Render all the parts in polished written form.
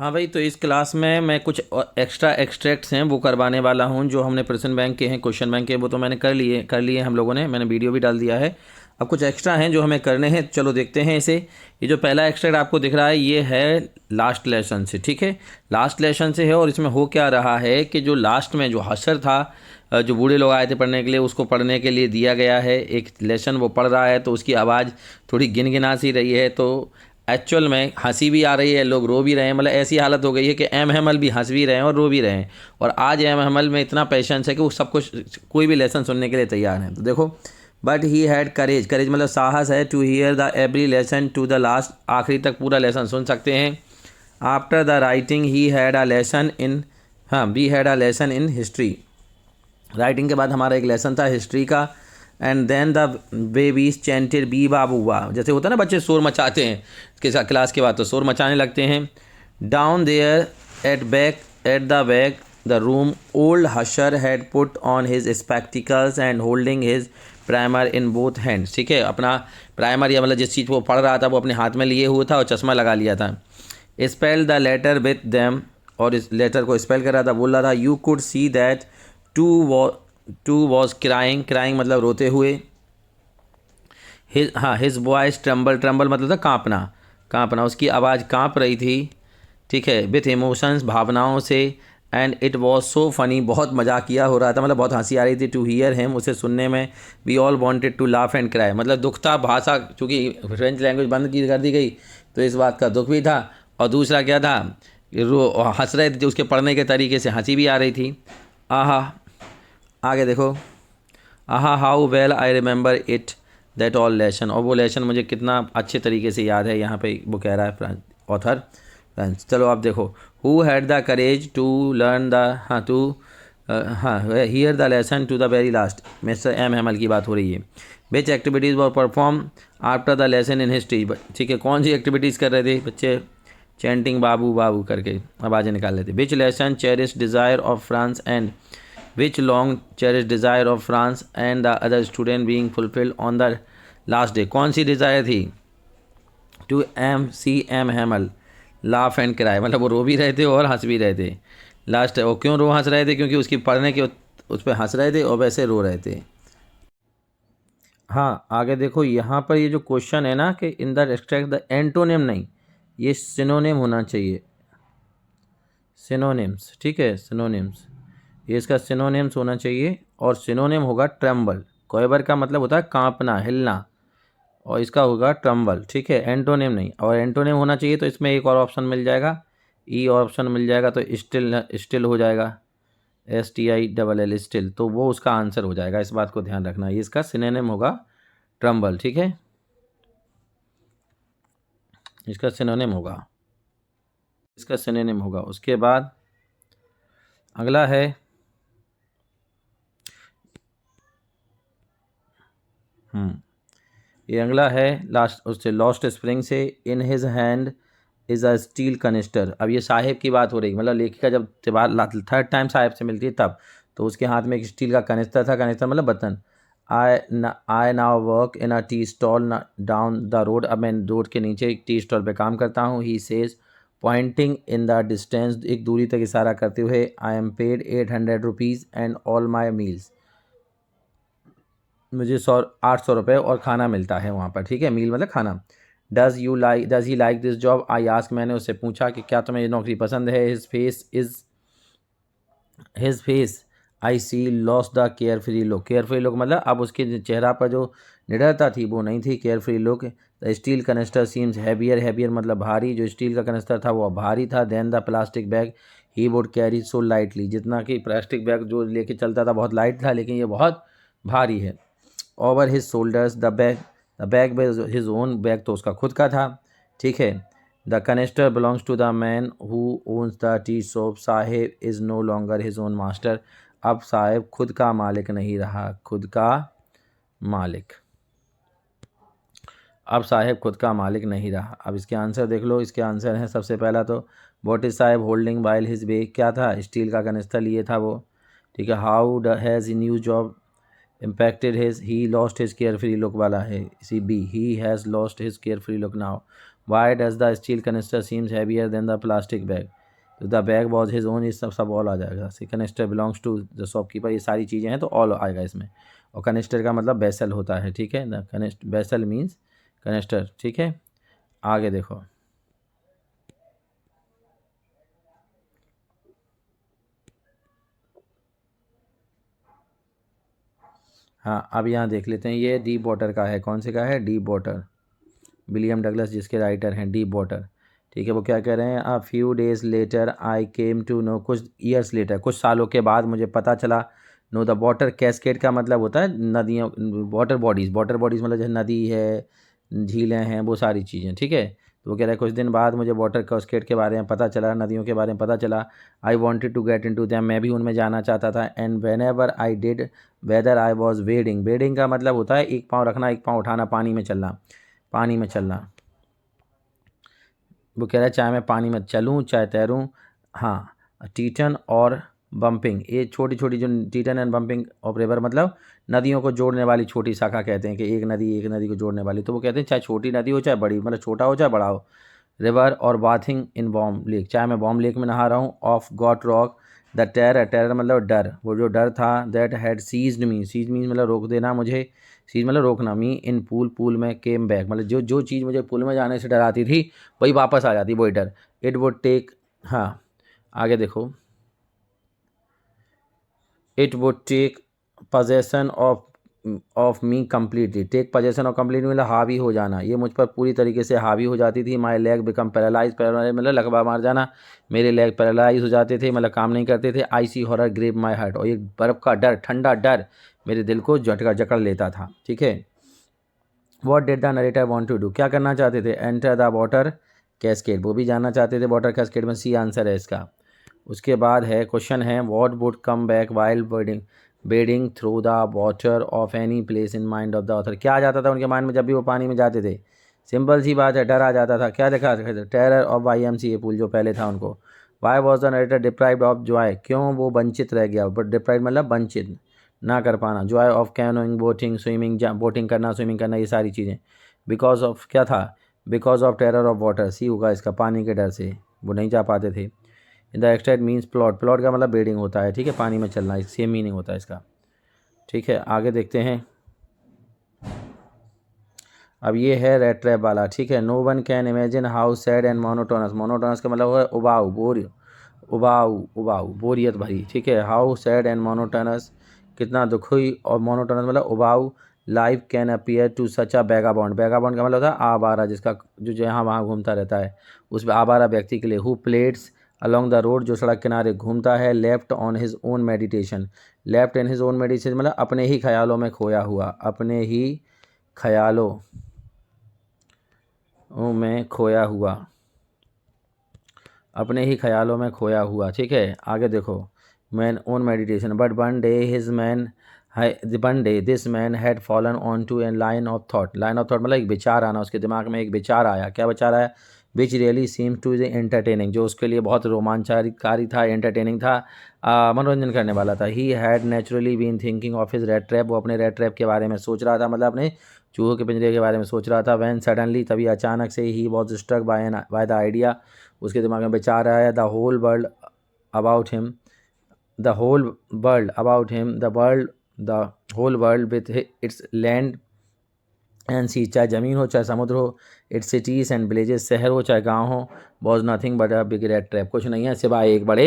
हाँ भाई, तो इस क्लास में मैं कुछ एक्स्ट्रा एक्सट्रैक्ट्स हैं वो करवाने वाला हूँ। जो हमने प्रेजेंट बैंक के हैं, क्वेश्चन बैंक के, वो तो मैंने कर लिए हम लोगों ने, मैंने वीडियो भी डाल दिया है। अब कुछ एक्स्ट्रा हैं जो हमें करने हैं, चलो देखते हैं इसे। ये जो पहला एक्सट्रैक्ट आपको दिख रहा है ये है लास्ट लेसन से, ठीक है, लास्ट लेसन से है। और इसमें हो क्या रहा है कि जो लास्ट में जो हशर था, जो बूढ़े लोग आए थे पढ़ने के लिए, उसको पढ़ने के लिए दिया गया है एक लेसन, वो पढ़ रहा है तो उसकी आवाज़ थोड़ी गिनगिना सी रही है। तो एक्चुअल में हंसी भी आ रही है, लोग रो भी रहे हैं, मतलब ऐसी हालत हो गई है कि एम हैमल भी हंस भी रहे हैं और रो भी रहे हैं। और आज एम हैमल में इतना पेशेंस है कि वो सब कुछ, कोई भी लेसन सुनने के लिए तैयार है। तो देखो, बट ही हैड करेज, करेज मतलब साहस है, to hear the every lesson to the last, आखिरी तक पूरा लेसन सुन सकते हैं। After the writing he had a lesson in, हाँ, we had a lesson in history. Writing के बाद हमारा एक लेसन था हिस्ट्री का। And then the babies chanted बी बाबू वाह, जैसे होता है ना बच्चे शोर मचाते हैं क्लास के बाद, तो शोर मचाने लगते हैं। Down there at the back the room old Hauser had put on his spectacles and holding his primer in both hands, ठीक है, अपना प्राइमर या मतलब जिस चीज़ को वो पढ़ रहा था वो अपने हाथ में लिए हुआ था और चश्मा लगा लिया था। Spell the letter with them, और इस लेटर को स्पेल कर रहा था, बोल रहा था। You could see that too was crying, crying मतलब रोते हुए। हिज वॉइस ट्रम्बल, ट्रम्बल मतलब था कांपना, कांपना, उसकी आवाज़ कांप रही थी, ठीक है, विथ इमोशंस, भावनाओं से। And it was so funny, बहुत मजाकिया हो रहा था, मतलब बहुत हंसी आ रही थी। टू हियर हिम, उसे सुनने में। We all wanted to laugh and cry, मतलब दुख था, भाषा चूँकि फ्रेंच लैंग्वेज बंद की कर दी गई तो इस बात का दुख भी था। और दूसरा क्या था, हंस रहे थे, उसके पढ़ने के तरीके से हंसी भी आ रही थी। आहा, आगे देखो, आहा how well I remember it that all lesson, और वो लेसन मुझे कितना अच्छे तरीके से याद है, यहाँ पे वो कह रहा है ऑथर फ्रेंच। चलो आप देखो, who had the courage to learn the, हाँ टू, हाँ, hear the lesson to the very last, mister M Hamel की बात हो रही है। Which activities were perform after the lesson in history, ठीक है, कौन सी एक्टिविटीज़ कर रहे थे बच्चे, चैंटिंग बाबू बाबू करके आवाज़ें निकाल लेते। विच lesson cherish desire of France and which long cherished desire of France and the other student being fulfilled on the last day, कौन सी डिज़ायर थी। To M C M Hamel laugh and cry, मतलब वो रो भी रहे थे और हंस भी रहे थे। लास्ट, वो क्यों रो हंस रहे थे, क्योंकि उसकी पढ़ने के उस पर हंस रहे थे और वैसे रो रहे थे। हाँ, आगे देखो, यहाँ पर ये जो क्वेश्चन है ना कि इन द एक्सट्रैक्ट द एंटोनिम, नहीं, ये सिनोनिम होना चाहिए, सिनोनिम्स, ठीक है, सिनोनिम्स, ये इसका सिनोनिम्स होना चाहिए। और सिनोनिम होगा ट्रम्बल, कोएबर का मतलब होता है कांपना, हिलना, और इसका होगा ट्रम्बल, ठीक है, एंटोनिम नहीं। और एंटोनिम होना चाहिए तो इसमें एक और ऑप्शन मिल जाएगा, ई ऑप्शन मिल जाएगा, तो स्टिल, स्टिल हो जाएगा, STILL स्टिल, तो वो उसका आंसर हो जाएगा। इस बात को ध्यान रखना, ये इसका सिनोनिम होगा ट्रम्बल, ठीक है, इसका सिनोनिम होगा, इसका सिनोनिम होगा। उसके बाद अगला है, ये अगला है लास्ट, उससे लॉस्ट स्प्रिंग से। In his hand is a steel canister, अब ये साहिब की बात हो रही, मतलब लेखिका जब थर्ड टाइम साहिब से मिलती है तब, तो उसके हाथ में एक स्टील का कनिस्टर था, कनिस्टर मतलब बर्तन। I now work in a tea stall down the road, अब मैं रोड के नीचे एक टी स्टॉल पे काम करता हूँ। He says pointing in the distance, एक दूरी तक इशारा करते हुए। I am paid 800 rupees and all my meals, मुझे 800 रुपये और खाना मिलता है वहाँ पर, ठीक है, मील मतलब खाना। Does he like this job, I ask, मैंने उससे पूछा कि क्या तुम्हें ये नौकरी पसंद है। His face I see loss the carefree look, carefree look मतलब अब उसके चेहरा पर जो निडरता थी वो नहीं थी, care free look. The steel canister seems heavier, heavier मतलब भारी, जो स्टील का कनिस्टर था वो भारी था। Then the plastic bag he would carry so lightly, जितना कि प्लास्टिक बैग जो लेके चलता था बहुत लाइट था, लेकिन ये बहुत भारी है। Over his shoulders the bag his own, bag तो उसका खुद का था, ठीक है। The canister belongs to the man who owns the tea shop, Saheb is no longer his own master, अब साहेब खुद का मालिक नहीं रहा, खुद का मालिक, अब साहेब खुद का मालिक नहीं रहा। अब इसके आंसर देख लो, इसके आंसर हैं सबसे पहला तो what is Saheb holding while his bag, क्या था, स्टील का कनिस्टर लिए था वो, ठीक है। How has new job impacted his, he lost his carefree look वाला है, इसी B, he has lost his carefree look now, why does the steel canister seems heavier than the plastic bag, तो the bag was his own, ये सब all आ जाएगा। Canister belongs to the shopkeeper, ये सारी चीज़ें हैं तो ऑल आएगा इसमें। और कनिस्टर का मतलब बेसल होता है, ठीक है, द कनिस्ट बेसल मीन्स कनिस्टर, ठीक है। आगे देखो, हाँ अब यहाँ देख लेते हैं, ये डीप वाटर का है, कौन से का है, डीप वाटर, विलियम डगलस जिसके राइटर हैं, डीप वाटर, ठीक है। वो क्या कह रहे हैं, a few days later I came to know, कुछ ईयर्स लेटर, कुछ सालों के बाद मुझे पता चला, नो द वाटर कैस्केड का मतलब होता है नदियों, वाटर बॉडीज़ मतलब जैसे नदी है, झीलें हैं, वो सारी चीज़ें, ठीक है। तो वो कह रहा है कुछ दिन बाद मुझे वाटर कैस्केड के बारे में पता चला, नदियों के बारे में पता चला। I wanted to get into them, मैं भी उनमें जाना चाहता था। And whenever I did whether I was wading, wading का मतलब होता है एक पाँव रखना एक पाँव उठाना, पानी में चलना, पानी में चलना। वो कह रहा है चाहे मैं पानी में चलूँ चाहे तैरूँ, हाँ। टीटन और बम्पिंग, ये छोटी छोटी जो टीटन एंड बम्पिंग ऑफ रिवर मतलब नदियों को जोड़ने वाली छोटी शाखा कहते हैं, कि एक नदी को जोड़ने वाली। तो वो कहते हैं चाहे छोटी नदी हो चाहे बड़ी, मतलब छोटा हो चाहे बड़ा हो। रिवर और बाथिंग इन बॉम लेक, चाहे मैं बॉम लेक में नहा रहा हूँ। Of got rock, the terror, terror मतलब डर, वो जो डर था, that had seized me, seize mean मतलब रोक देना मुझे, सीज मतलब रोकना, मी इन पूल, पूल में, केम बैक मतलब जो जो चीज़ मुझे पूल में जाने से डराती थी वही वापस आ जाती, वही डर। इट वुड टेक, हाँ आगे देखो, it would take possession of me completely, take possession of completely मतलब हावी हो जाना, ये मुझ पर पूरी तरीके से हावी हो जाती थी। My leg become paralyse, paralyse मतलब लकवा मार जाना, मेरे लेग पैरालाइज हो जाते थे, मतलब काम नहीं करते थे। आई सी हॉरर ग्रेप माई हार्ट, और एक बर्फ़ का डर, ठंडा डर मेरे दिल को झटका जकड़ लेता था, ठीक है। What did the narrator want to do, क्या करना चाहते थे, एंटर द वाटर कैस्केड, वो भी जानना चाहते थे वाटर कैस्केड में, सी आंसर है इसका। उसके बाद है क्वेश्चन है, what would come back while wading through the water of any place in mind of the author, क्या आ जाता था उनके माइंड में जब भी वो पानी में जाते थे, सिंपल सी बात है, डर आ जाता था। क्या देखा, टेरर ऑफ YMCA पूल जो पहले था उनको। Y was the narrator deprived of Joy, क्यों वो वंचित रह गया, बट डिप्राइव मतलब वंचित ना कर पाना। Joy of canoeing, boating, swimming, boating करना, स्विमिंग करना, ये सारी चीज़ें। बिकॉज ऑफ क्या था, because of terror of water, C होगा इसका, पानी के डर से वो नहीं जा पाते थे। In the extent means plot, plot का मतलब बेडिंग होता है, ठीक है, पानी में चलना, सेम मीनिंग होता है इसका, ठीक है। आगे देखते हैं, अब ये है रेड ट्रैप वाला, ठीक है। No one can imagine how sad and monotonous, monotonous का मतलब है उबाऊ, उबाऊ बोरियत भरी, ठीक है। हाउ सैड एंड मोनोटोनस, कितना दुखी और मोनोटोनस मतलब उबाऊ, life can appear to such a vagabond, vagabond का मतलब होता है आवारा, जिसका जो जहाँ वहाँ घूमता रहता है, उस आवारा व्यक्ति के लिए। Who plates along the road, जो सड़क किनारे घूमता है। Left on his own meditation, left in his own meditation मतलब अपने ही ख्यालों में खोया हुआ, अपने ही ख्यालों में खोया हुआ, अपने ही ख्यालों में खोया हुआ, ठीक है। आगे देखो, man own meditation, but one day this man had fallen on to an line of thought, line of thought मतलब एक विचार आना, उसके दिमाग में एक विचार आया। क्या विचार आया, which really seem two is entertaining, जो उसके लिए बहुत रोमांचकारी था, एंटरटेनिंग था, मनोरंजन करने वाला था। He had naturally been thinking of his red trap, वो अपने रेड ट्रैप के बारे में सोच रहा था, मतलब अपने चूहों के पिंजरे के बारे में सोच रहा था। वैन सडनली, तभी अचानक से, he was struck by the idea, उसके दिमाग में विचार आया। The whole world about him, the whole world about him, the whole world with its land and sea, चाहे ज़मीन हो चाहे समुद्र हो, इट्स सिटीज़ एंड विलेजेस, शहर हो चाहे गांव हो, was nothing but a big rat trap, कुछ नहीं है सिवाय एक बड़े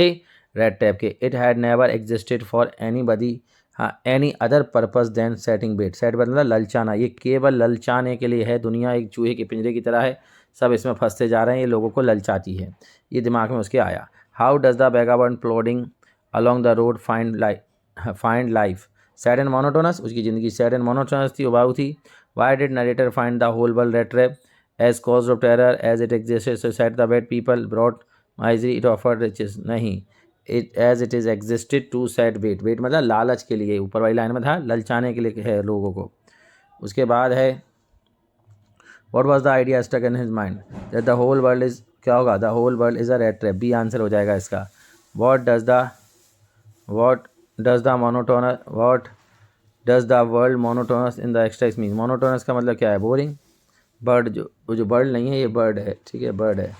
रेड ट्रैप के। It had never existed for anybody, हाँ, any other purpose than setting bait, set मतलब ललचाना, ये केवल ललचाने के लिए है। दुनिया एक चूहे के पिंजरे की तरह है, सब इसमें फंसते जा रहे हैं, ये लोगों को ललचाती है, ये दिमाग में उसके आया। How does the vagabond plodding along the road find life sad and monotonous, उसकी ज़िंदगी सैड एंड मोनोटोनस थी, उबाऊ थी। Why did narrator find the whole world rat trap as cause of terror as it existed? So said the bad people brought misery, it offered riches. नहीं, it as it is existed to set wait, wait मतलब लालच के लिए, ऊपर वाली line में था ललचाने के लिए है लोगों को। उसके बाद है, what was the idea stuck in his mind that the whole world is, क्या होगा, the whole world is a rat trap, B answer हो जाएगा इसका। what does the monotonous what does the world monotonous in the extracts mean, monotonous का मतलब क्या है, boring, bird, जो वो जो बर्ड नहीं है, ये बर्ड है, ठीक है, बर्ड है।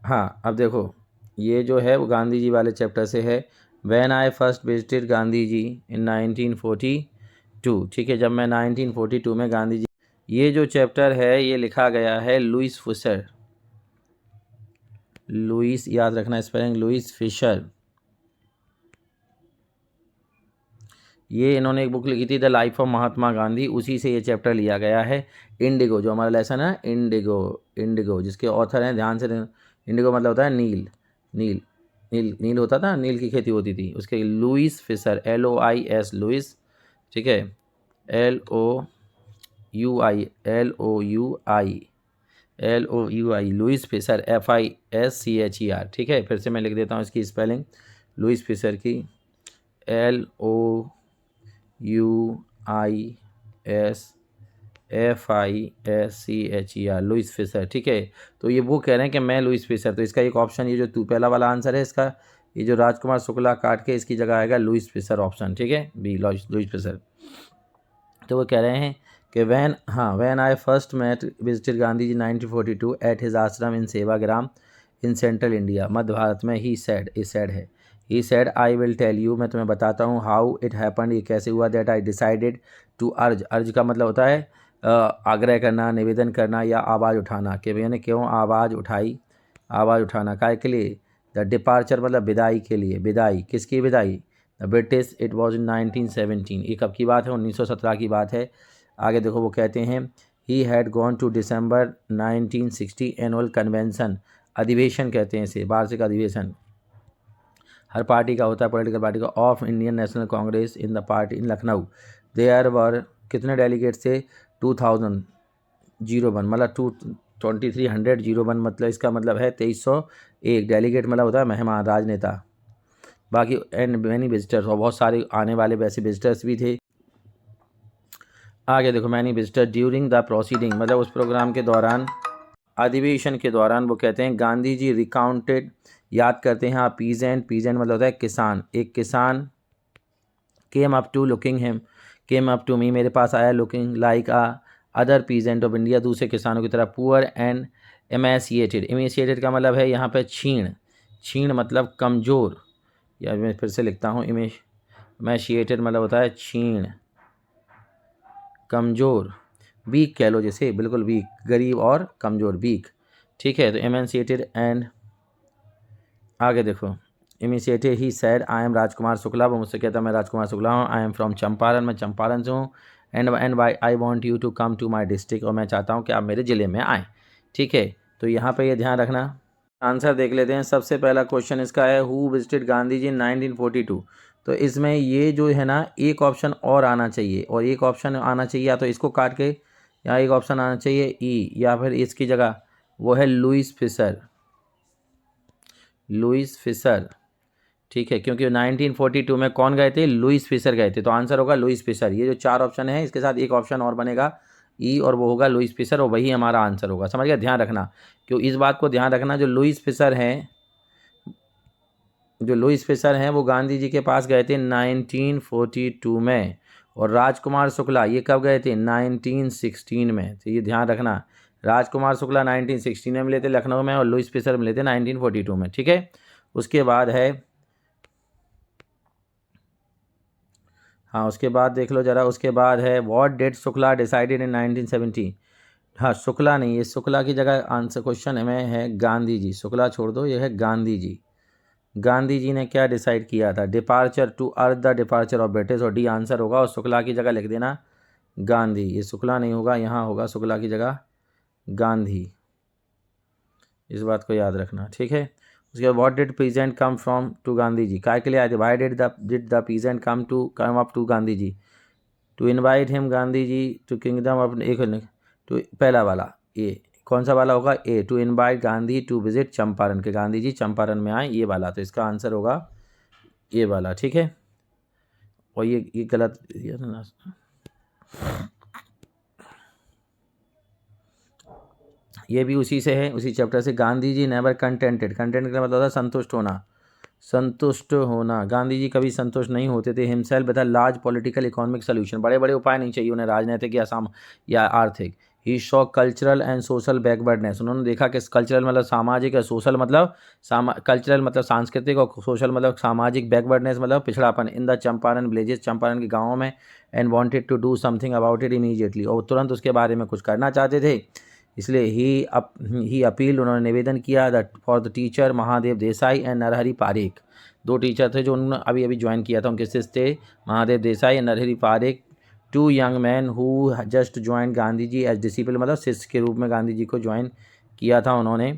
हाँ, अब देखो, ये जो है वो गांधी जी वाले चैप्टर से है। When I first visited Gandhi ji in 1942, ठीक है, जब मैं 1942 में गांधी जी, ये जो चैप्टर है ये लिखा गया है लुईस फिशर। लुईस, याद रखना स्पेलिंग, लुईस फिशर। ये इन्होंने एक बुक लिखी थी the life of Mahatma Gandhi, उसी से ये चैप्टर लिया गया है। इंडिगो, जो हमारा लेसन है इंडिगो, इंडिगो जिसके ऑथर हैं, ध्यान से, इंडिगो मतलब होता है नील, नील, नील, नील होता था, नील की खेती होती थी, उसके लुईस फिशर, LOIS, लुईस, ठीक है, LOUI, LOUI, Louis Fischer, FISCHER, ठीक है। फिर से मैं लिख देता हूँ इसकी स्पेलिंग, लुईस फिशर की LOUISFISCHER, लुईस फिशर, ठीक है। तो ये वो कह रहे हैं कि मैं लुईस फिशर, तो इसका एक ऑप्शन, ये जो तू पहला वाला आंसर है इसका, ये जो राजकुमार शुक्ला काट के इसकी जगह आएगा लुईस फिशर, ऑप्शन, ठीक है, बी, लुईस फिशर। तो वो कह रहे हैं कि when I first met visited Gandhi ji 1942 at his ashram in Sevagram in central India, मध्य भारत में, ही सेड, इस सेड है, he said I will tell you, मैं तुम्हें बताता हूँ, हाउ इट हैपन, ये कैसे हुआ, दैट आई डिसाइडेड टू अर्ज, अर्ज का मतलब होता है आग्रह करना, निवेदन करना या आवाज़ उठाना, कि मैंने क्यों आवाज़ उठाई, आवाज़ उठाना काय के लिए, द डिपार्चर मतलब विदाई के लिए, विदाई, किसकी विदाई, the British, it was in 1917, ये कब की बात है, 1917 की बात है। आगे देखो वो कहते हैं, he had gone to December 1960 annual convention, अधिवेशन कहते हैं इसे, वार्षिक अधिवेशन, हर पार्टी का होता है, पॉलिटिकल पार्टी का, of Indian National Congress in the party in Lucknow, there were, कितने डेलीगेट थे, 2000, 01 मतलब 2300, 01 मतलब इसका मतलब है 2301, डेलीगेट मतलब होता है मेहमान, राजनेता, बाकी एंड मैनी विजिटर्स, और बहुत सारे आने वाले वैसे विजिटर्स भी थे। आगे देखो, many visitor during the proceeding मतलब उस प्रोग्राम के दौरान, अधिवेशन के दौरान, वो कहते हैं गांधी जी रिकाउंटेड, याद करते हैं, हाँ, पीजेंट, पीजेंट मतलब होता है किसान, एक किसान, came up to looking him, came up to me, मेरे पास आया, looking like other peasant of India, दूसरे किसानों की तरह, पुअर एंड एमेसिएटेड, एमेसिएटेड का मतलब है यहाँ पे छीण, छीण मतलब कमज़ोर, या मैं फिर से लिखता हूँ, एमेसिएटेड मतलब होता है छीण, कमज़ोर, वीक कह लो जैसे, बिल्कुल वीक, गरीब और कमज़ोर, वीक, ठीक है। तो एमेंसिएटेड एंड, आगे देखो, इमिशिएटेड ही sad I am Rajkumar Shukla, वो मुझसे कहता मैं राजकुमार शुक्ला हूँ, आई एम फ्रॉम चंपारण, मैं चंपारण से हूँ, and why I want you to come to my district, और मैं चाहता हूँ कि आप मेरे ज़िले में आएँ, ठीक है। तो यहाँ पे ये ध्यान रखना। आंसर देख लेते हैं। सबसे पहला क्वेश्चन इसका है, who visited Gandhi ji in 1942, तो इसमें ये जो है ना, एक ऑप्शन और आना चाहिए, और एक ऑप्शन आना चाहिए, या तो इसको काट के, या एक ऑप्शन आना चाहिए ई, या फिर इसकी जगह वो है लुईस फिशर, लुईस फिशर, ठीक है, क्योंकि 1942 में कौन गए थे, लुईस फिशर गए थे, तो आंसर होगा लुईस फिशर। ये जो चार ऑप्शन है इसके साथ एक ऑप्शन और बनेगा ई, और वो होगा लुईस फिशर, और वही हमारा आंसर होगा, समझ गया, ध्यान रखना, क्यों इस बात को ध्यान रखना, जो लुईस फिशर हैं, जो लुईस फिशर हैं वो गांधी जी के पास गए थे 1942 में, और राजकुमार शुक्ला ये कब गए थे, 1916 में, तो ये ध्यान रखना, राजकुमार शुक्ला 1916 में मिले थे लखनऊ में, और लुईस फिशर मिले थे 1942 में, ठीक है। उसके बाद है, हाँ, उसके बाद देख लो जरा, उसके बाद है, what did Shukla decided in 1970, हाँ, शुक्ला नहीं, ये शुक्ला की जगह आंसर क्वेश्चन में है गांधी जी, शुक्ला छोड़ दो, ये है गांधी जी, गांधी जी ने क्या डिसाइड किया था, departure to earth the departure of British, और डी आंसर होगा, और शुक्ला की जगह लिख देना गांधी, ये शुक्ला नहीं होगा, यहाँ होगा शुक्ला की जगह गांधी, इस बात को याद रखना, ठीक है। उसके बाद, what did peasant come from to Gandhi ji, काय के लिए आए थे, why did the peasant come up to Gandhi ji, to invite him Gandhi ji to kingdom of, एक, टू पहला वाला, ये कौन सा वाला होगा, A, to invite Gandhi to visit Champaran, के गांधी जी चंपारण में आए, ये वाला, तो इसका आंसर होगा ये वाला, ठीक है। और ये गलत, ये भी उसी से है, उसी चैप्टर से। Gandhi ji never contented, content का मतलब होता है संतुष्ट होना, संतुष्ट होना। गांधी जी कभी संतुष्ट नहीं होते थे। हिमसेल्फ बता लार्ज पॉलिटिकल इकोनॉमिक सोल्यूशन, बड़े बड़े उपाय नहीं चाहिए उन्हें राजनीतिक या आर्थिक। He show cultural and social backwardness, उन्होंने देखा कि कल्चरल मतलब सामाजिक है, सोशल मतलब कल्चरल मतलब सांस्कृतिक और सोशल मतलब सामाजिक, बैकवर्डनेस मतलब पिछड़ापन in the Champaran villages, Champaran के गाँवों में। And wanted to do something about it immediately, और तुरंत उसके बारे में कुछ करना चाहते थे। इसलिए ही अपील, उन्होंने निवेदन किया that for the teacher Mahadev Desai and Narhari Parikh. दो टीचर थे जो उन्होंने अभी अभी ज्वाइन किया था, उनके शिष्य थे Mahadev Desai and Narhari Parikh. Two young man who just join Gandhi ji as disciple, मतलब शिष्य के रूप में गांधी जी को ज्वाइन किया था उन्होंने।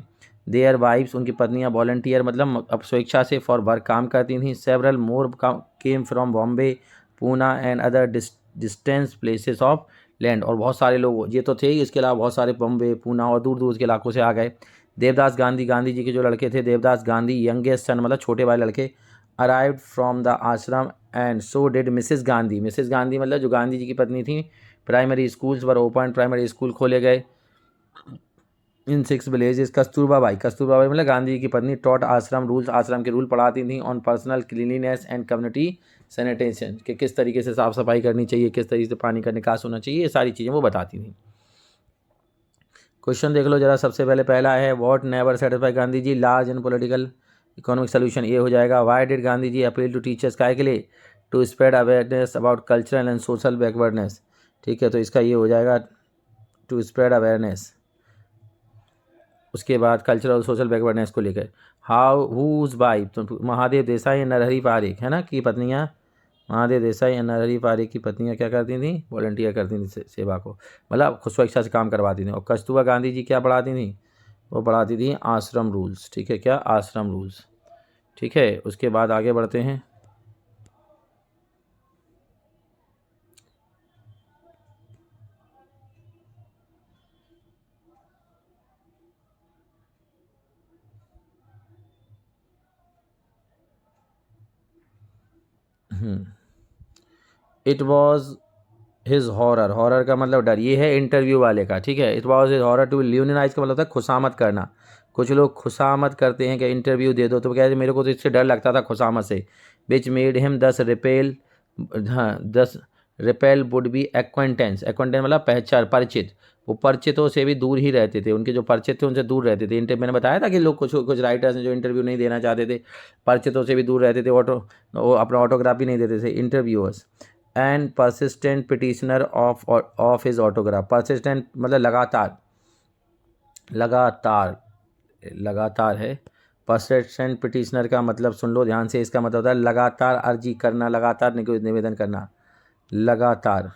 देयर वाइफ्स, उनकी पत्नियां वॉलंटियर मतलब अब स्वेच्छा से फॉर वर्क काम करती थीं। Several more came from Bombay, Poona and other distance places of land, और बहुत सारे लोग ये तो थे ही, इसके अलावा बहुत सारे बॉम्बे, पूना और दूर दूर के इलाकों से आ गए। देवदास गांधी, गांधी जी के जो लड़के थे देवदास गांधी, यंगेस्ट सन मतलब छोटे वाले लड़के, अराइव्ड फ्रॉम द आश्रम and so did Mrs Gandhi. Mrs Gandhi मतलब जो गांधी जी की पत्नी थी। प्राइमरी स्कूल्स वर ओपन, प्राइमरी स्कूल खोले गए इन 6 villages. Kasturba by, Kasturba by मतलब गांधी जी की पत्नी, टॉट आश्रम रूल्स, आश्रम के रूल पढ़ाती थी। On personal cleanliness and community sanitation, कि किस तरीके से साफ़ सफाई करनी चाहिए, किस तरीके से पानी का निकास होना चाहिए, ये सारी चीज़ें वो बताती थी। क्वेश्चन देख लो जरा। सबसे पहले पहला है what never satisfy Gandhi ji, large and political economic solution, ये हो जाएगा। Why did Gandhi ji appeal to teachers, काय के लिए, to spread awareness about cultural and social backwardness, ठीक है, तो इसका ये हो जाएगा टू स्प्रेड अवेयरनेस। उसके बाद कल्चरल और सोशल बैकवर्डनेस को लेकर। हाउ हुज बाई, तो महादेव देसाई नरहरि पारेख है ना की पत्नियाँ, महादेव देसाई और नरहरि पारेख की पत्नियाँ क्या करती थी, वॉलंटियर करती थी सेवा को, मतलब खुद स्वेच्छा से काम करवाती थी। और कस्तूरबा गांधी जी क्या पढ़ाती थी, वो पढ़ाती थी आश्रम रूल्स, ठीक है, क्या आश्रम रूल्स, ठीक है। उसके बाद आगे बढ़ते हैं। It was his horror, horror का मतलब डर, ये है इंटरव्यू वाले का, ठीक है। It was his horror to luminise का मतलब था खुशामद करना। कुछ लोग खुशामद करते हैं कि इंटरव्यू दे दो, तो कहते मेरे को तो इससे डर लगता था खुशामद से। विच मेड हिम 10 रिपेल, हाँ 10 repel would be acquaintance, acquaintance मतलब पहचान, परिचित। वो परिचितों से भी दूर ही रहते थे, उनके जो परिचित थे उनसे दूर रहते थे। मैंने बताया था कि लोग कुछ कुछ राइटर्स हैं जो इंटरव्यू नहीं देना चाहते थे, परिचितों से भी दूर रहते थे, वो अपना ऑटोग्राफ भी नहीं देते थे interviewers. And persistent petitioner of his autograph, persistent मतलब लगातार, लगातार, लगातार है। परसिस्टेंट पिटिशनर का मतलब सुन लो ध्यान से, इसका मतलब होता है लगातार अर्जी करना, लगातार निवेदन करना, लगातार,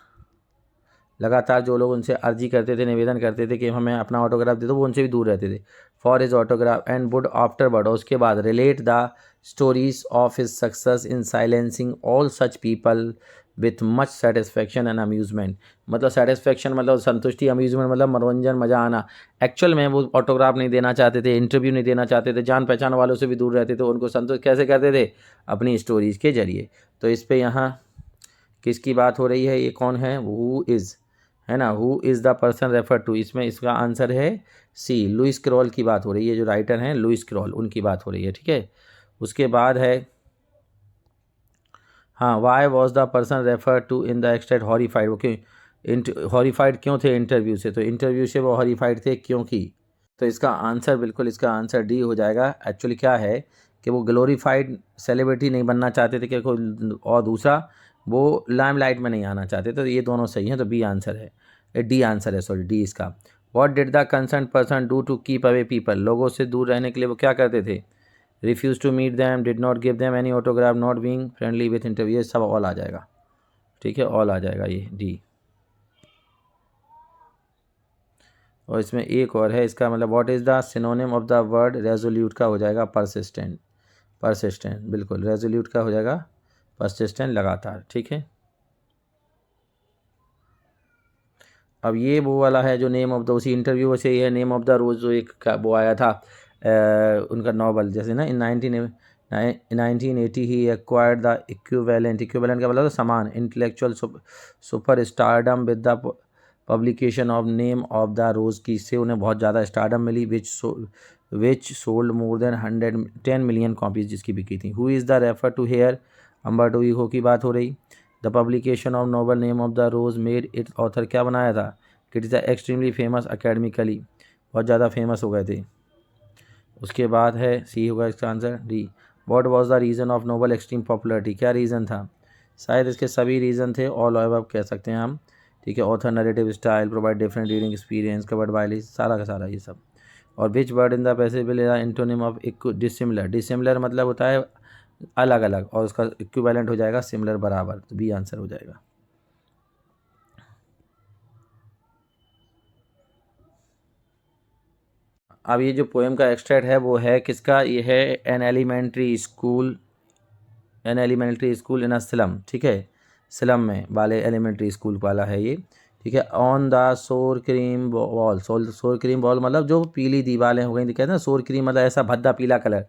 लगातार जो लोग उनसे अर्जी करते थे, निवेदन करते थे कि हमें अपना ऑटोग्राफ दे दो, वो उनसे भी दूर रहते थे। For his autograph and would afterward, और उसके बाद relate the stories of his success in silencing all such people with much satisfaction and amusement, मतलब सेटिस्फैक्शन मतलब संतुष्टि, अम्यूजमेंट मतलब मनोरंजन, मज़ा आना। एक्चुअल में वो ऑटोग्राफ नहीं देना चाहते थे, इंटरव्यू नहीं देना चाहते थे, जान पहचान वालों से भी दूर रहते थे, उनको संतुष्ट कैसे करते थे, अपनी स्टोरीज़ के जरिए। तो इस पर यहाँ किसकी बात हो रही है, ये कौन है, हु इज़, है ना, who is the person refer to, इसमें इसका आंसर है सी, लुइस कैरोल की बात हो रही है, जो राइटर हैं लुइस कैरोल, उनकी बात हो रही है, ठीक है। उसके बाद है हाँ, why was the person refer to in the extract horrified, वो क्यों हॉरीफाइड क्यों थे इंटरव्यू से, तो इंटरव्यू से वो हॉरीफाइड थे क्योंकि, तो इसका आंसर बिल्कुल, इसका आंसर डी हो जाएगा। एक्चुअली क्या है कि वो ग्लोरीफाइड सेलिब्रिटी नहीं बनना चाहते थे कि कोई, और दूसरा वो लाइमलाइट में नहीं आना चाहते थे, तो ये दोनों सही हैं, तो बी आंसर है, डी आंसर है, सॉरी डी इसका। What did the concern person do to keep away people, लोगों से दूर रहने के लिए वो क्या करते थे, refuse to meet them, did not give them any autograph, not being friendly with interview, ये सब ऑल आ जाएगा, ठीक है, ऑल आ जाएगा ये डी। और इसमें एक और है, इसका मतलब what is the synonym of the word resolute, का हो जाएगा परसिस्टेंट, परसिस्टेंट बिल्कुल, रेजोल्यूट का हो जाएगा परसिस्टेंट, लगातार, ठीक है। अब ये वो वाला है जो नेम ऑफ द, उसी इंटरव्यू से ये है नेम ऑफ द रोज़, जो एक वो आया था उनका नॉवल, जैसे ना in 1980 he acquired the equivalent, equivalent का मतलब समान, intellectual superstardom with the publication of Name of the Rose की से उन्हें बहुत ज़्यादा स्टारडम मिली, which sold more than 110 million copies जिसकी बिकी थी। Who is the refer to here, Umberto Eco की बात हो रही। The publication of noble Name of the Rose made its author क्या बनाया था, it is extremely famous academically, बहुत ज़्यादा फेमस हो गए थे। उसके बाद है सी होगा इसका answer D. What was the reason of noble extreme popularity, क्या रीज़न था, शायद इसके सभी रीज़न थे, ऑल अब कह सकते हैं हम, ठीक है। Author narrative style, provide different reading experience, covered by सारा का सारा ये सब। और विच word in the passage will antonym of dissimilar, dissimilar मतलब होता है अलग अलग, और उसका इक्विवेलेंट हो जाएगा सिमिलर, बराबर, तो बी आंसर हो जाएगा। अब ये जो पोएम का एक्सट्रैक्ट है वो है किसका, ये है an elementary school in a slum, ठीक है, स्लम में वाले एलिमेंट्री स्कूल वाला है ये, ठीक है। ऑन द सोर क्रीम वॉल, सोर क्रीम वॉल मतलब जो पीली दीवारें हो गई, कहते हैं ना सोर क्रीम मतलब ऐसा भद्दा पीला कलर।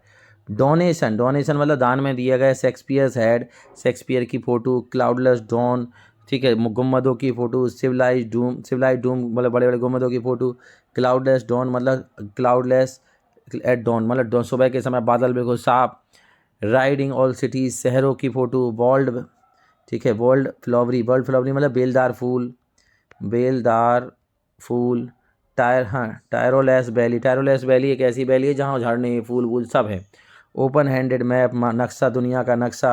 डोनेशन मतलब दान में दिया गया। शेक्सपियर्स हेड, शेक्सपियर की फ़ोटो। क्लाउडलेस डॉन, ठीक है, गुम्बदों की फ़ोटो। सिविलाइज डूम मतलब बड़े बड़े गुम्बदों की फ़ोटो। क्लाउडलेस डॉन मतलब क्लाउडलेस एट डॉन मतलब सुबह के समय बादल बिल्कुल साफ। राइडिंग ऑल सिटीज़, शहरों की फ़ोटो। वर्ल्ड, ठीक है, वर्ल्ड फ्लावरी मतलब बेलदार फूल। टायरोलेस वैली एक ऐसी वैली है जहाँ झरने फूल वूल सब है। ओपन हैंडेड मैप नक्शा, दुनिया का नक्शा।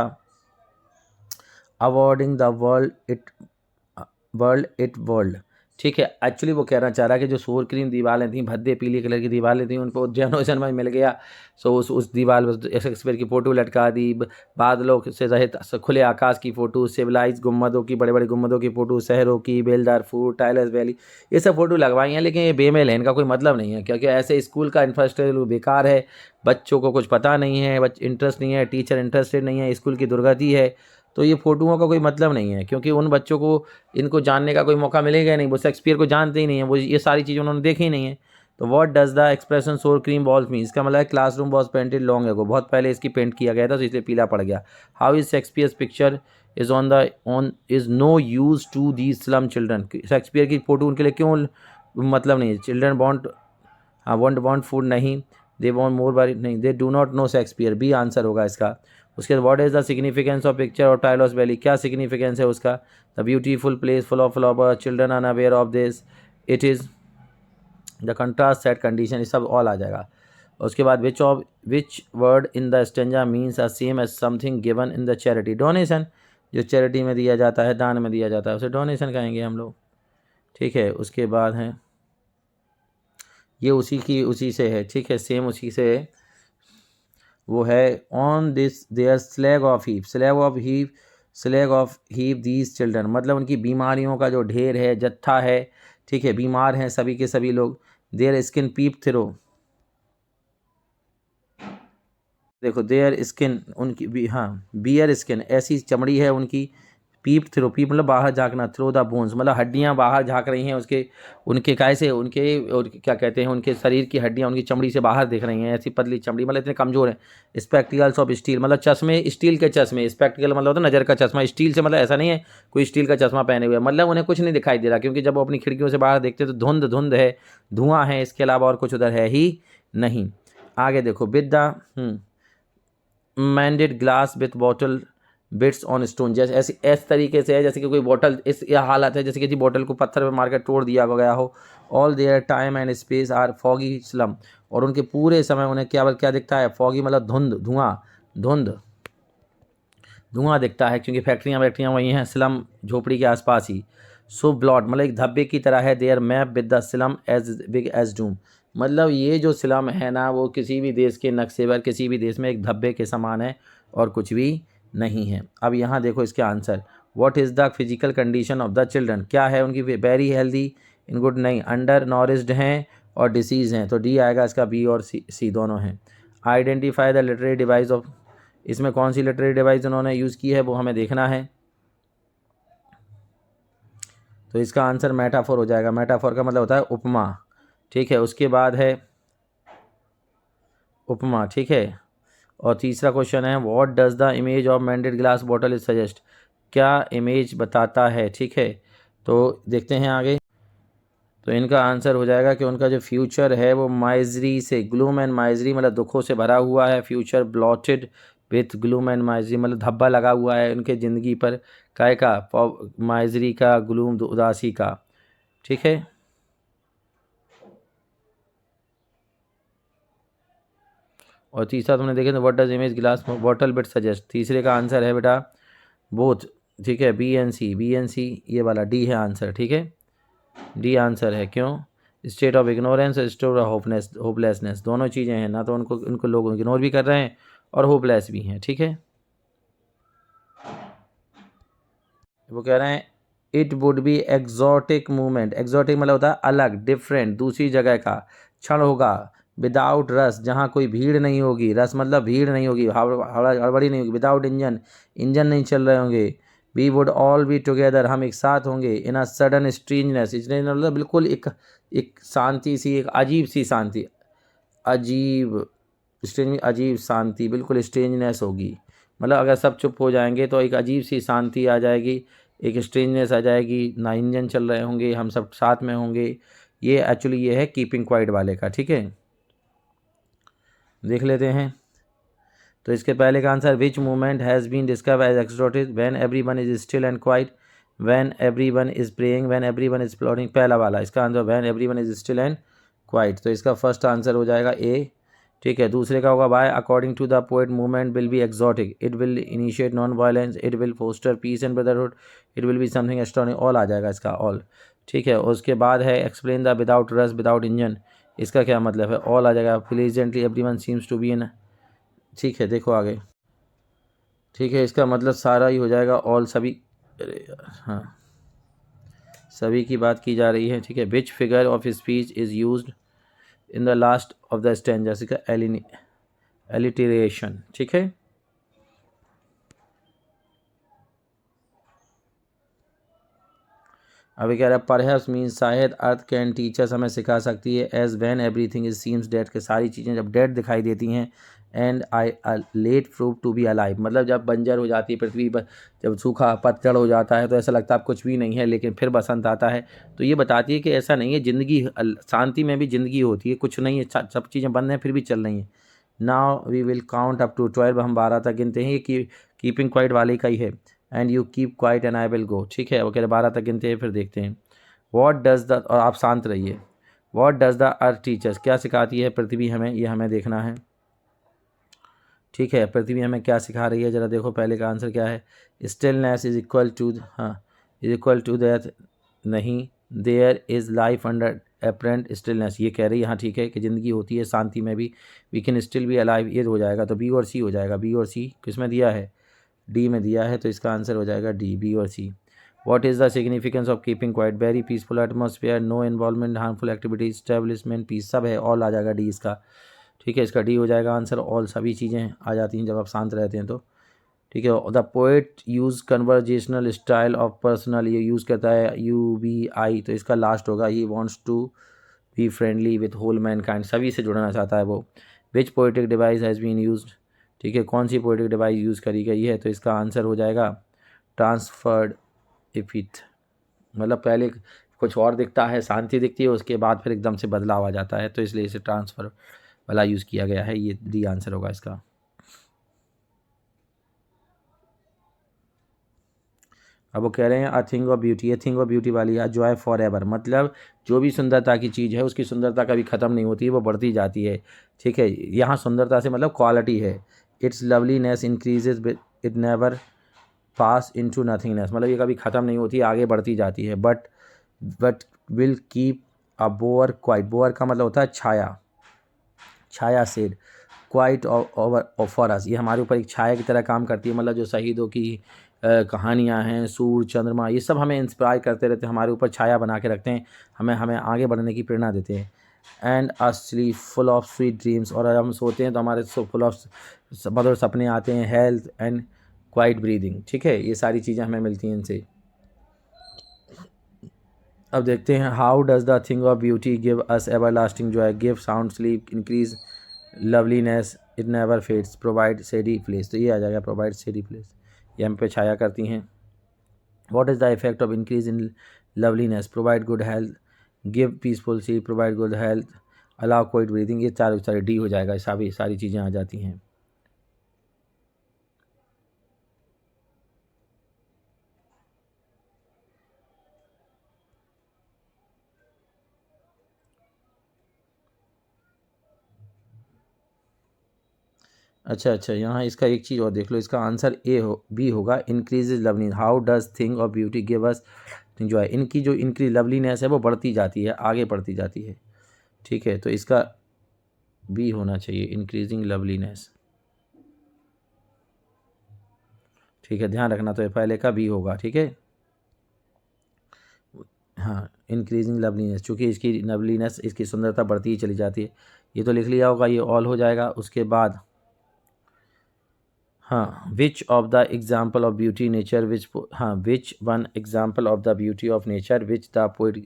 अवॉर्डिंग द वर्ल्ड, ठीक है। एक्चुअली वो कहना चाह रहा है कि जो सोर क्रीम दीवारें थी, भद्दे पीले कलर की दीवारें थी, उन पर जनरेशन में मिल गया। सो उस दीवार पर शेक्सपियर की फ़ोटो लटका दी। बादलों से रहित खुले आकाश की फ़ोटो। सिविलाइज गुम्बदों की, बड़े बड़े गुम्बदों की फ़ोटो। शहरों की, बेलदार फूल, टाइलर्स वैली, ये सब फ़ोटो लगवाई हैं, लेकिन ये बेमेल है, इनका कोई मतलब नहीं है, क्योंकि ऐसे स्कूल का इंफ्रास्ट्रक्चर बेकार है, बच्चों को कुछ पता नहीं है, इंटरेस्ट नहीं है, टीचर इंटरेस्टेड नहीं है, स्कूल की दुर्गति है। तो ये फ़ोटोओं का कोई मतलब नहीं है, क्योंकि उन बच्चों को इनको जानने का कोई मौका मिलेगा नहीं, वो शेक्सपियर को जानते ही नहीं है, वो ये सारी चीज़ें उन्होंने देखी ही नहीं है। तो व्हाट डज द एक्सप्रेशन सोर क्रीम बॉल्स मीन, इसका मतलब है classroom was painted long ago, बहुत पहले इसकी पेंट किया गया था, तो इसलिए पीला पड़ गया। How is Shakespeare's picture is no use to the slum children, Shakespeare की फ़ोटो उनके लिए क्यों मतलब नहीं है। चिल्ड्रन वॉन्ट फूड नहीं, दे वॉन्ट मोर बारी नहीं, they do not know Shakespeare, B answer होगा इसका। उसके बाद what is the significance of picture of Tyler's valley, क्या सिग्निफिकेंस है उसका। The beautiful place full of flower, children are aware of this, it is the contrast set condition, ये सब all आ जाएगा। उसके बाद which word in the stanza means a same as something given in the charity, donation, जो charity में दिया जाता है, दान में दिया जाता है, उसे डोनेशन कहेंगे हम लोग, ठीक है। उसके बाद है ये उसी से है, ठीक है, सेम उसी से है, वो है on this their slag of heap these children, मतलब उनकी बीमारियों का जो ढेर है, जत्था है, ठीक है, बीमार हैं सभी के सभी लोग। देयर स्किन पीप थ्रो, देखो देयर स्किन उनकी भी, हाँ, बियर स्किन ऐसी चमड़ी है उनकी। पीप थ्रो, पीप मतलब बाहर झाँकना, थ्रो द बोन्स मतलब हड्डियाँ बाहर झाँक रही हैं उसके, उनके काय से, उनके और क्या कहते हैं, उनके शरीर की हड्डियाँ उनकी चमड़ी से बाहर दिख रही हैं, ऐसी पतली चमड़ी, मतलब इतने कमज़ोर हैं। स्पेक्टिकल्स ऑफ स्टील मतलब चश्मे, स्टील के चश्मे। स्पेक्टिकल मतलब होता है नज़र का चश्मा, स्टील से मतलब ऐसा नहीं है कोई स्टील का चश्मा पहने हुए, मतलब उन्हें कुछ नहीं दिखाई दे रहा, क्योंकि जब वो अपनी खिड़कियों से बाहर देखते तो धुंध है, धुआं है, इसके अलावा और कुछ उधर है ही नहीं। आगे देखो, with the mended glass with bottle bits on stone, जैसे ऐसी इस तरीके से है जैसे कि कोई बॉटल, इस यह हालत है जैसे किसी बॉटल को पत्थर पे मार कर तोड़ दिया गया हो। All their time and space are foggy slum, और उनके पूरे समय उन्हें क्या दिखता है, फॉगी मतलब धुआं दिखता है, क्योंकि फैक्ट्रियाँ वही हैं, स्लम झोपड़ी के आसपास ही। सो ब्लॉट मतलब एक धब्बे की तरह है। Their map with the slum as big as doom, मतलब ये जो स्लम है ना, वो किसी भी देश के नक्शे पर, किसी भी देश में एक धब्बे के समान है और कुछ भी नहीं है। अब यहाँ देखो इसके answer, what is the physical condition of the children, क्या है उनकी, वेरी हेल्दी, इन गुड नहीं, अंडर नॉरिश्ड हैं और डिसीज़ हैं, तो डी आएगा इसका, बी और सी दोनों हैं। Identify the literary device of, इसमें कौन सी लिटरेरी डिवाइस उन्होंने यूज़ की है वो हमें देखना है, तो इसका आंसर मेटाफोर हो जाएगा। मेटाफोर का मतलब होता है उपमा, ठीक है। उसके बाद है उपमा, ठीक है। और तीसरा क्वेश्चन है, what does the image of mended glass bottle is suggest, क्या इमेज बताता है, ठीक है। तो देखते हैं आगे, तो इनका आंसर हो जाएगा कि उनका जो फ्यूचर है वो माइजरी से, ग्लूम एंड माइजरी मतलब दुखों से भरा हुआ है, future blotted with gloom and misery मतलब धब्बा लगा हुआ है उनके ज़िंदगी पर, काय का, माइजरी का, ग्लूम उदासी का। ठीक है, और तीसरा तुमने देखे तो what does image glass bottle bit suggest, तीसरे का आंसर है बेटा बोथ। ठीक है, B and C, B and C ये वाला डी है आंसर। ठीक है, डी आंसर है। क्यों? State of ignorance, state of hopelessness, दोनों चीज़ें हैं ना, तो उनको लोग इग्नोर भी कर रहे हैं और होपलेस भी हैं। ठीक है, वो कह रहे हैं it would be exotic movement, exotic मतलब होता है अलग, डिफरेंट, दूसरी जगह का क्षण होगा, विदाउट रस जहाँ कोई भीड़ नहीं होगी, रस मतलब भीड़ नहीं होगी, हड़बड़ी नहीं होगी, विदाउट इंजन, इंजन नहीं चल रहे होंगे, we would all be together हम एक साथ होंगे, इन अ सडन स्ट्रेंजनेस, मतलब बिल्कुल एक शांति सी, एक अजीब सी शांति, अजीब स्ट्रेंज, अजीब शांति, बिल्कुल स्ट्रेंजनेस होगी, मतलब अगर सब चुप हो जाएंगे तो एक अजीब सी शांति आ जाएगी, एक स्ट्रेंजनेस आ जाएगी, ना इंजन चल रहे होंगे, हम सब साथ में होंगे। ये एक्चुअली ये है कीपिंग क्वाइट वाले का। ठीक है, देख लेते हैं। तो इसके पहले का answer which movement has been discovered as exotic when everyone is still and quiet, when everyone is praying, when everyone is plotting, पहला वाला इसका answer when everyone is still and quiet, तो इसका फर्स्ट आंसर हो जाएगा ए। ठीक है, दूसरे का होगा by according to the poet movement will be exotic, it will initiate non violence, it will foster peace and brotherhood, it will be something exotic, all आ जाएगा इसका ऑल। ठीक है, उसके बाद है explain the without rush without engine, इसका क्या मतलब है, ऑल आ जाएगा, pleasantly everyone seems to be in. ठीक है, देखो आगे। ठीक है, इसका मतलब सारा ही हो जाएगा ऑल, सभी, अरे यार हाँ, सभी की बात की जा रही है। ठीक है, which figure of speech is used in the last of the stanza का एलिटरेशन। ठीक है, अभी कह रहा है परहैप्स मीन्स शायद, अर्थ कैन टीचर्स हमें सिखा सकती है, as when everything is seems dead के सारी चीज़ें जब डेड दिखाई देती हैं, and I let prove to be alive मतलब जब बंजर हो जाती है पृथ्वी पर, जब सूखा पतझड़ हो जाता है तो ऐसा लगता है अब कुछ भी नहीं है, लेकिन फिर बसंत आता है, तो ये बताती है कि ऐसा नहीं है, ज़िंदगी शांति में भी ज़िंदगी होती है, कुछ नहीं है, सब चीज़ें बंद हैं फिर भी चल रही हैं। Now we will count up to 12, हम 12 तक गिनते हैं, ये कीपिंग क्वाइट वाले का ही है, and you keep quiet and I will go. ठीक है, वो कह रहे 12 तक गिनते हैं फिर देखते हैं। वॉट डज़ द, और आप शांत रहिए, what does the earth teachers, क्या सिखाती है पृथ्वी हमें, ये हमें देखना है। ठीक है, पृथ्वी हमें क्या सिखा रही है, ज़रा देखो पहले का आंसर क्या है, स्टिलनेस इज इक्वल टू, हाँ इज इक्वल टू डेथ, नहीं, there is life under apparent stillness, ये कह रही है हाँ ठीक है कि ज़िंदगी होती है शांति में भी, we can still be alive, ये हो जाएगा, तो बी और सी हो जाएगा, बी और सी किस में दिया है, डी में दिया है, तो इसका आंसर हो जाएगा डी, बी और सी। What is the significance of keeping quiet? Very peaceful atmosphere, no involvement, harmful activities, establishment, peace, सब है, ऑल आ जाएगा डी इसका। ठीक है, इसका डी हो जाएगा आंसर, ऑल सभी चीज़ें आ जाती हैं जब आप शांत रहते हैं तो। ठीक है, the poet use conversational style of personal, ये यूज़ करता है यू बी आई, तो इसका लास्ट होगा he wants to be friendly with whole mankind, सभी से जुड़ना चाहता है वो। Which poetic device has been used, ठीक है, कौन सी पोएटिक डिवाइस यूज़ करी गई है, तो इसका आंसर हो जाएगा ट्रांसफर्ड इफिट, मतलब पहले कुछ और दिखता है, शांति दिखती है, उसके बाद फिर एकदम से बदलाव आ जाता है, तो इसलिए इसे ट्रांसफ़र वाला यूज़ किया गया है, ये डी आंसर होगा इसका। अब वो कह रहे हैं अ थिंग ऑफ ब्यूटी, ये थिंग ऑफ ब्यूटी वाली है, जॉय फॉर एवर, मतलब जो भी सुंदरता की चीज़ है उसकी सुंदरता कभी ख़त्म नहीं होती है, वो बढ़ती जाती है। ठीक है, यहाँ सुंदरता से मतलब क्वालिटी है, it's loveliness increases it never pass into nothingness, मतलब ये कभी ख़त्म नहीं होती, आगे बढ़ती जाती है, but will keep a bower quiet, bower का मतलब होता है छाया, छाया said quiet over for us, ये हमारे ऊपर एक छाया की तरह काम करती है, मतलब जो शहीदों की कहानियाँ हैं, सूर्य चंद्रमा, ये सब हमें इंस्पायर करते रहते हैं, हमारे ऊपर छाया बना के रखते हैं, हमें हमें आगे बढ़ने की प्रेरणा देते हैं। And a slip full of sweet dreams, और हम सोते हैं तो हमारे फुल ऑफ मधुर सपने आते हैं, हेल्थ एंड क्वाइट ब्रीदिंग। ठीक है, ये सारी चीज़ें हमें मिलती हैं इनसे। अब देखते हैं how does the thing of beauty give us ever lasting joy, give sound sleep increase loveliness it never fades, provide shady place, तो ये आ जाएगा प्रोवाइड सेडी प्लेस, ये हम पे छाया करती हैं। What is the effect of increase in loveliness, provide good health give peaceful sleep, provide good health, allow quite breathing, ये सारे डी हो जाएगा, सारी चीज़ें आ जाती हैं। अच्छा, यहाँ इसका एक चीज़ और देख लो, इसका आंसर बी होगा, increase loveliness. How does thing of beauty give अस जो है, इनकी जो इंक्रीज लवलीनेस है वो बढ़ती जाती है, आगे बढ़ती जाती है। ठीक है, तो इसका बी होना चाहिए, इंक्रीजिंग लवलीनेस। ठीक है, ध्यान रखना, तो पहले का बी होगा। ठीक है, हाँ, इंक्रीजिंग लवलीनेस, चूँकि इसकी लवलीनेस, इसकी सुंदरता बढ़ती ही चली जाती है। ये तो लिख लिया होगा, ये ऑल हो जाएगा। उसके बाद हाँ, which of the example of beauty nature which, हाँ, which one example of the beauty of nature which the poet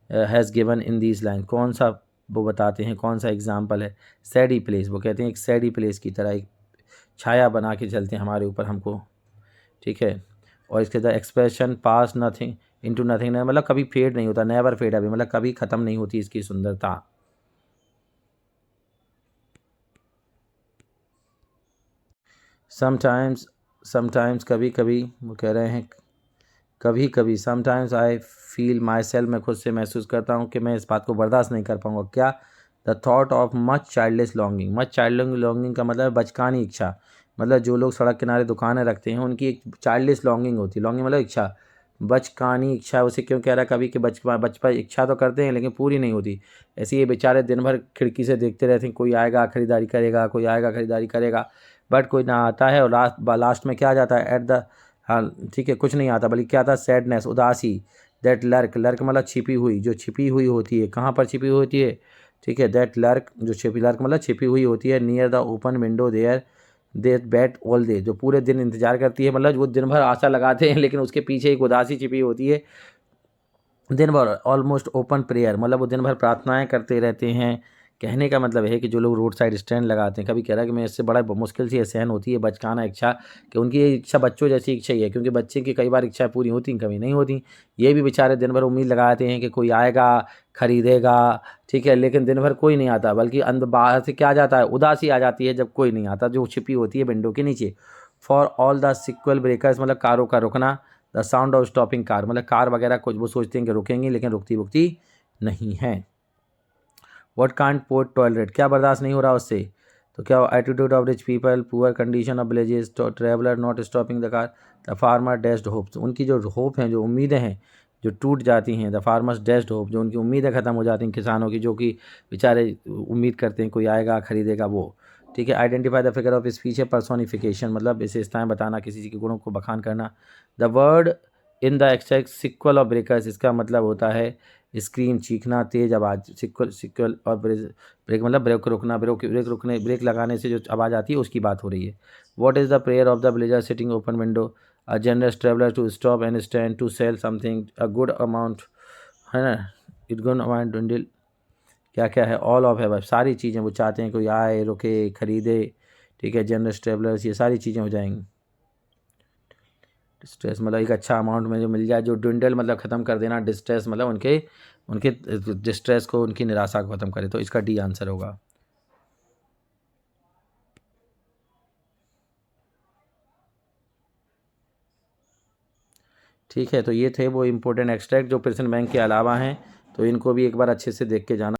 has given in these line, कौन सा वो बताते हैं, कौन सा एग्जाम्पल है। सैडी प्लेस, वो कहते हैं एक सैडी प्लेस की तरह एक छाया बना के चलते हैं हमारे ऊपर हमको। ठीक है, और इसके बाद एक्सप्रेशन पास नथिंग इनटू नथिंग, मतलब कभी फेड नहीं होता, नेवर फेड, अभी मतलब कभी ख़त्म नहीं होती इसकी सुंदरता। समटाइम्स कभी कभी, वो कह रहे हैं कभी कभी, sometimes I feel my self, मैं खुद से महसूस करता हूँ कि मैं इस बात को बर्दाश्त नहीं कर पाऊँगा। क्या? The thought of much childless longing, much child longing का मतलब बचकानी इच्छा, मतलब जो लोग सड़क किनारे दुकानें रखते हैं उनकी एक चाइल्डलेस लॉन्गिंग होती है। लॉन्गिंग मतलब इच्छा, बचकानी इच्छा। उसे क्यों कह रहा है कभी कि बचपन इच्छा तो करते हैं लेकिन पूरी नहीं होती। ऐसे ये बेचारे दिन भर खिड़की से देखते रहते हैं, कोई आएगा ख़रीदारी करेगा, कोई आएगा ख़रीदारी करेगा, बट कोई ना आता है। और लास्ट में क्या आ जाता है, एट द, हाँ ठीक है, कुछ नहीं आता, बल्कि क्या आता है, सैडनेस, उदासी। दैट लर्क, लर्क मतलब छिपी हुई, जो छिपी हुई होती है, कहाँ पर छिपी हुई होती है। ठीक है, दैट लर्क, जो लर्क मतलब छिपी हुई होती है, near the open window there they bat all day, जो पूरे दिन इंतजार करती है, मतलब वो दिन भर आशा लगाते हैं लेकिन उसके पीछे एक उदासी छिपी होती है। दिन भर ऑलमोस्ट ओपन प्रेयर, मतलब वो दिन भर प्रार्थनाएं करते रहते हैं। कहने का मतलब है कि जो लोग रोड साइड स्टैंड लगाते हैं, कभी कह रहा है कि मैं इससे बड़ा मुश्किल से ये सहन होती है बचकाना इच्छा, कि उनकी ये इच्छा बच्चों जैसी इच्छा ही है, क्योंकि बच्चे की कई बार इच्छाएं पूरी होती हैं, कभी नहीं होती। ये भी बेचारे दिन भर उम्मीद लगाते हैं कि कोई आएगा खरीदेगा। ठीक है, लेकिन दिन भर कोई नहीं आता, बल्कि अंदर बाहर से क्या आ जाता है, उदासी आ जाती है जब कोई नहीं आता, जो छिपी होती है विंडो के नीचे। For all the sequel breakers, मतलब कारों का रुकना। The sound of stopping car, मतलब कार वगैरह कुछ वो सोचते हैं कि रुकेंगे लेकिन रुकती नहीं है। व्हाट कांट पोर्ट टॉयलेट, क्या बर्दाश्त नहीं हो रहा उससे, तो क्या, attitude of rich people, poor condition of villages, traveller not stopping the car, the farmer dashed hopes, उनकी जो होप हैं, जो उम्मीदें हैं, जो टूट जाती हैं। द फार्मर्स डैश्ड होप, जो उनकी उम्मीदें ख़त्म हो जाती हैं, किसानों की, जो कि बेचारे उम्मीद करते हैं कोई आएगा खरीदेगा वो। ठीक है, identify the figure of speech है, पर्सोनिफिकेशन, मतलब विशेषताएं बताना, किसी के गुणों को बखान करना। The word in the extract sequel of breakers, इसका मतलब होता है स्क्रीम, चीखना, तेज आवाज़। सिक्वल और ब्रेक मतलब ब्रेक रुकना, ब्रेक लगाने से जो आवाज़ आती है उसकी बात हो रही है। What is the prayer of the villager sitting open window, a generous traveller to stop and stand to sell something, a good amount, है ना, इट गुड अमाउंट डंडिल, क्या क्या है, ऑल ऑफ है, बस सारी चीज़ें वो चाहते हैं कोई आए, रुके, खरीदे। ठीक है, जनरस ट्रेवलर्स, ये सारी चीज़ें हो जाएंगी। डिस्ट्रेस मतलब एक अच्छा अमाउंट में जो मिल जाए, जो ड्विंडल मतलब ख़त्म कर देना, डिस्ट्रेस मतलब उनके उनके डिस्ट्रेस को, उनकी निराशा को ख़त्म करे, तो इसका डी आंसर होगा। ठीक है, तो ये थे वो इम्पोर्टेंट एक्सट्रैक्ट जो प्रेजेंट बैंक के अलावा हैं, तो इनको भी एक बार अच्छे से देख के जाना।